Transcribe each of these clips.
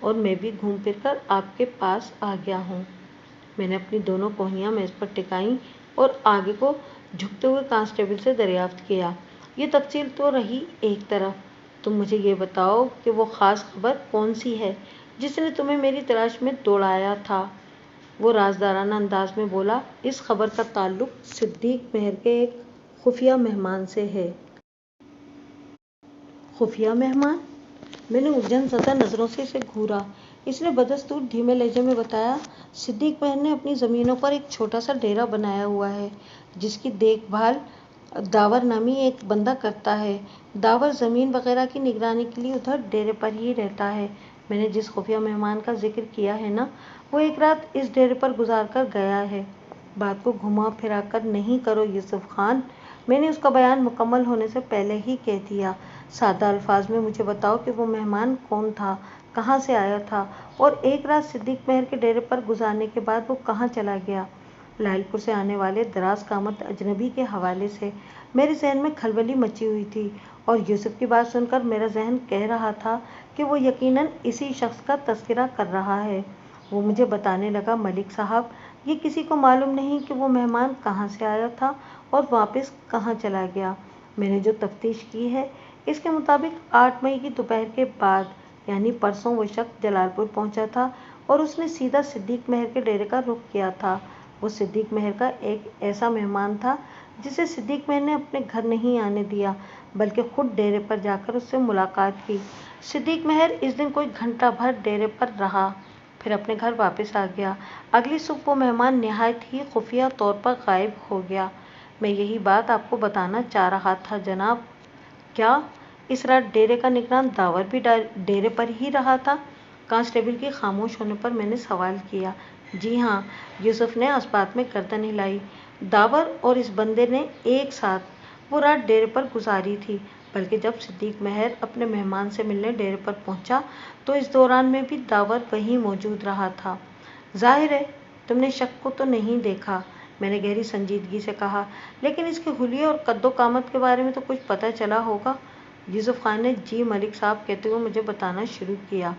اور میں بھی گھوم پھر کر آپ کے پاس آ گیا ہوں۔ میں نے اپنی دونوں کوہنیاں میز پر ٹکائیں اور آگے کو جھکتے ہوئے کانسٹیبل سے دریافت کیا، یہ تفصیل تو رہی ایک طرف، تم مجھے یہ بتاؤ کہ وہ خاص خبر کون سی ہے جس نے تمہیں میری تلاش میں دوڑایا تھا؟ وہ رازدارانہ انداز میں بولا، اس خبر کا تعلق صدیق مہر کے ایک خفیہ مہمان سے ہے۔ خفیہ مہمان؟ میں نے الجھن زدہ نظروں سے اسے گھورا۔ اس نے بدستور دھیمے لہجے میں بتایا، صدیق مہر نے اپنی زمینوں پر ایک چھوٹا سا ڈیرا بنایا ہوا ہے جس کی دیکھ بھال داور نامی ایک بندہ کرتا ہے۔ داور زمین وغیرہ کی نگرانی کے لیے ادھر ڈیرے پر ہی رہتا ہے۔ میں نے جس خفیہ مہمان کا ذکر کیا ہے نا، وہ ایک رات اس ڈیرے پر گزار کر گیا ہے۔ بات کو گھما پھرا کر نہیں کرو یوسف خان، میں نے اس کا بیان مکمل ہونے سے پہلے ہی کہہ دیا۔ سادہ الفاظ میں مجھے بتاؤ کہ وہ مہمان کون تھا، کہاں سے آیا تھا، اور ایک رات صدیق مہر کے ڈیرے پر گزارنے کے بعد وہ کہاں چلا گیا؟ لائل پور سے آنے والے دراز قامت اجنبی کے حوالے سے میرے ذہن میں کھلبلی مچی ہوئی تھی، اور یوسف کی بات سن کر میرا ذہن کہہ رہا تھا کہ وہ یقیناً اسی شخص کا تذکرہ کر رہا ہے۔ وہ مجھے بتانے لگا، ملک صاحب، یہ کسی کو معلوم نہیں کہ وہ مہمان کہاں سے آیا تھا اور واپس کہاں چلا گیا۔ میں نے جو تفتیش کی ہے اس کے مطابق 8 مئی کی دوپہر کے بعد یعنی پرسوں وہ شخص جلال پور پہنچا تھا اور اس نے سیدھا صدیق مہر کے ڈیرے کا رخ کیا تھا۔ وہ صدیق مہر کا ایک ایسا مہمان تھا جسے صدیق مہر نے اپنے گھر نہیں آنے دیا بلکہ خود ڈیرے پر جا کر اس سے ملاقات کی۔ صدیق مہر اس دن کوئی گھنٹہ بھر ڈیرے پر رہا، پھر اپنے گھر واپس آ گیا۔ اگلی صبح وہ مہمان نہایت ہی خفیہ طور پر غائب ہو گیا۔ میں یہی بات آپ کو بتانا چاہ رہا تھا جناب۔ کیا اس رات ڈیرے کا نگران داور بھی ڈیرے پر ہی رہا تھا؟ کانسٹیبل کے خاموش ہونے پر میں نے سوال کیا۔ جی ہاں، یوسف نے اس بات میں گردن ہلائی۔ داور اور اس بندے نے ایک ساتھ وہ رات ڈیرے پر گزاری تھی، بلکہ جب صدیق مہر اپنے مہمان سے ملنے ڈیرے پر پہنچا تو اس دوران میں بھی داور وہیں موجود رہا تھا۔ ظاہر ہے تم نے شخص کو تو نہیں دیکھا، میں نے گہری سنجیدگی سے کہا، لیکن اس کے حلیے اور قد و قامت کے بارے میں تو کچھ پتہ چلا ہوگا؟ یوسف خان نے جی ملک صاحب کہتے ہوئے مجھے بتانا شروع کیا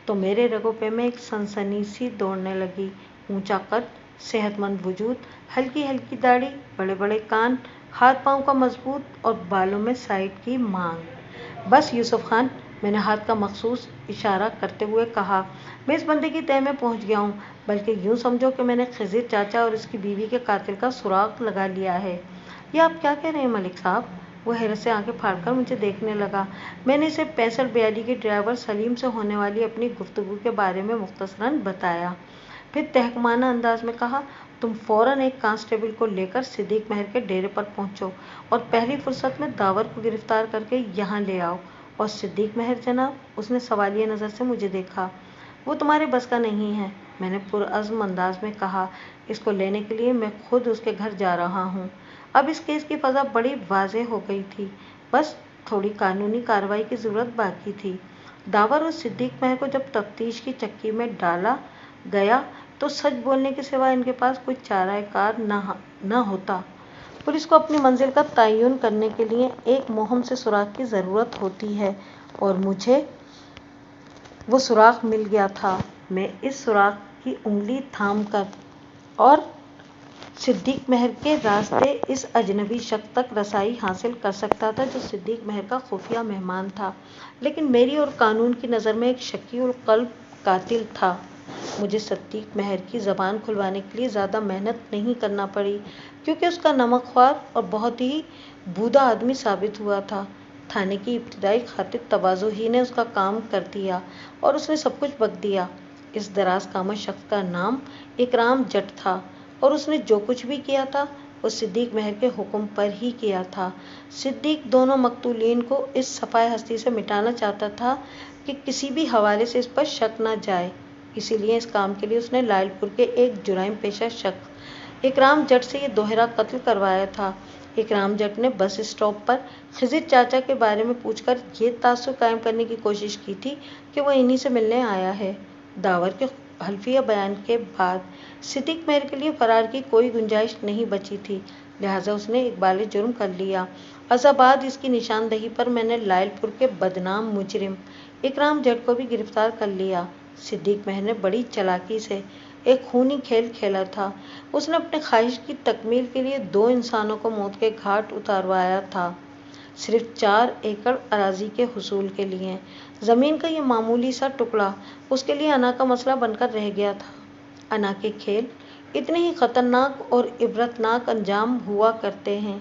تو میرے رگوں پہ میں ایک سنسنی سی دوڑنے لگی۔ اونچا قد، صحت مند وجود، ہلکی ہلکی داڑھی، بڑے بڑے کان، ہاتھ پاؤں کا مضبوط اور بالوں میں سائٹ کی مانگ۔ بس یوسف خان، میں نے ہاتھ کا مخصوص اشارہ کرتے ہوئے کہا، میں اس بندے کی تہہ میں پہنچ گیا ہوں، بلکہ یوں سمجھو کہ میں نے خضر چاچا اور اس کی بیوی کے قاتل کا سراغ لگا لیا ہے۔ یہ آپ کیا کہہ رہے ہیں ملک صاحب؟ وہ حیرت سے آنکھیں پھاڑ کر مجھے دیکھنے لگا۔ میں نے اسے 6542 کے ڈرائیور سلیم سے ہونے والی اپنی گفتگو کے بارے میں مختصراً بتایا، پھر تحکمانہ انداز میں کہا، تم فوراً ایک کانسٹیبل کو لے کر صدیق مہر کے ڈیرے پر پہنچو اور پہلی فرصت میں داور کو گرفتار کر کے یہاں لے آؤ۔ اور صدیق مہر جناب؟ اس نے سوالیہ نظر سے مجھے دیکھا۔ وہ تمہارے بس کا نہیں ہے، میں نے پرعزم انداز میں کہا، اس کو لینے کے لیے میں خود اس کے گھر جا رہا ہوں۔ اب اس کیس کی فضا بڑی واضح ہو گئی تھی، بس تھوڑی قانونی کارروائی کی ضرورت باقی تھی۔ داور اور صدیق مہر کو جب تفتیش کی چکی میں ڈالا گیا تو سچ بولنے کے سوا ان کے پاس کوئی چارہ کار نہ ہوتا۔ پولیس کو اپنی منزل کا تعین کرنے کے لیے ایک مہم سے سراغ کی ضرورت ہوتی ہے، اور مجھے وہ سراغ مل گیا تھا۔ میں اس سراغ کی انگلی تھام کر اور صدیق مہر کے راستے اس اجنبی شخص تک رسائی حاصل کر سکتا تھا جو صدیق مہر کا خفیہ مہمان تھا، لیکن میری اور قانون کی نظر میں ایک شکی القلب قاتل تھا۔ مجھے صدیق مہر کی زبان کھلوانے کے لیے زیادہ محنت نہیں کرنا پڑی، کیونکہ اس کا نمک خوار اور بہت ہی بودا آدمی ثابت ہوا تھا۔ تھانے کی ابتدائی خاطر تواضع ہی نے اس کا کام کر دیا اور اس نے سب کچھ بک دیا۔ اس دراز قامت شخص کا نام اکرام جٹ تھا، اور اس نے جو کچھ بھی کیا تھا وہ صدیق مہر کے حکم پر ہی کیا تھا۔ صدیق دونوں مقتولین کو اس صفحۂ ہستی سے مٹانا چاہتا تھا کہ کسی بھی حوالے سے اس پر شک نہ جائے، اسی لیے اس کام کے لیے اس نے لائل پور کے ایک جرائم پیشہ شخص اکرام جٹ سے یہ دوہرا قتل کروایا تھا۔ اکرام جٹ نے بس اسٹاپ پر خضر چاچا کے بارے میں پوچھ کر یہ تاثر قائم کرنے کی کوشش کی تھی کہ وہ انہی سے ملنے آیا ہے۔ داور کے حلفیہ بیان کے بعد صدیق مہر کے لیے فرار کی کوئی گنجائش نہیں بچی تھی، لہٰذا اس نے اقبال جرم کر لیا۔ ازاں بعد اس کی نشاندہی پر میں نے لائل پور کے بدنام مجرم اکرام جٹ کو بھی گرفتار کر لیا۔ صدیق مہر نے بڑی چالاکی سے ایک خونی کھیل کھیلا تھا۔ اس نے اپنے خواہش کی تکمیل کے لیے 2 انسانوں کو موت کے گھاٹ اتاروایا تھا، صرف 4 ایکڑ اراضی کے حصول کے لیے۔ زمین کا یہ معمولی سا ٹکڑا اس کے لیے انا کا مسئلہ بن کر رہ گیا تھا۔ انا کے کھیل اتنے ہی خطرناک اور عبرتناک انجام ہوا کرتے ہیں۔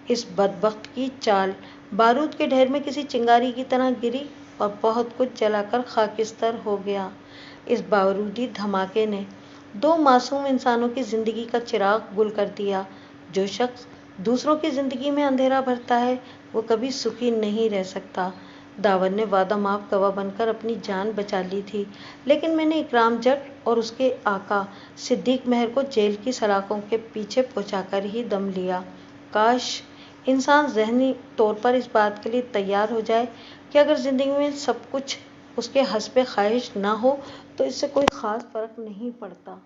اس بدبخت کی چال بارود کے ڈھیر میں کسی چنگاری کی طرح گری اور بہت کچھ جلا کر خاکستر ہو گیا۔ اس بارودی دھماکے نے 2 معصوم انسانوں کی زندگی کا چراغ گل کر دیا۔ جو شخص دوسروں کی زندگی میں اندھیرا بھرتا ہے وہ کبھی سکھی نہیں رہ سکتا۔ داور نے وعدہ ماف گواہ بن کر اپنی جان بچا لی تھی، لیکن میں نے اکرام جٹ اور اس کے آقا صدیق مہر کو جیل کی سلاخوں کے پیچھے پہنچا کر ہی دم لیا۔ کاش انسان ذہنی طور پر اس بات کے لیے تیار ہو جائے کہ اگر زندگی میں سب کچھ اس کے حسب خواہش نہ ہو تو اس سے کوئی خاص فرق نہیں پڑتا۔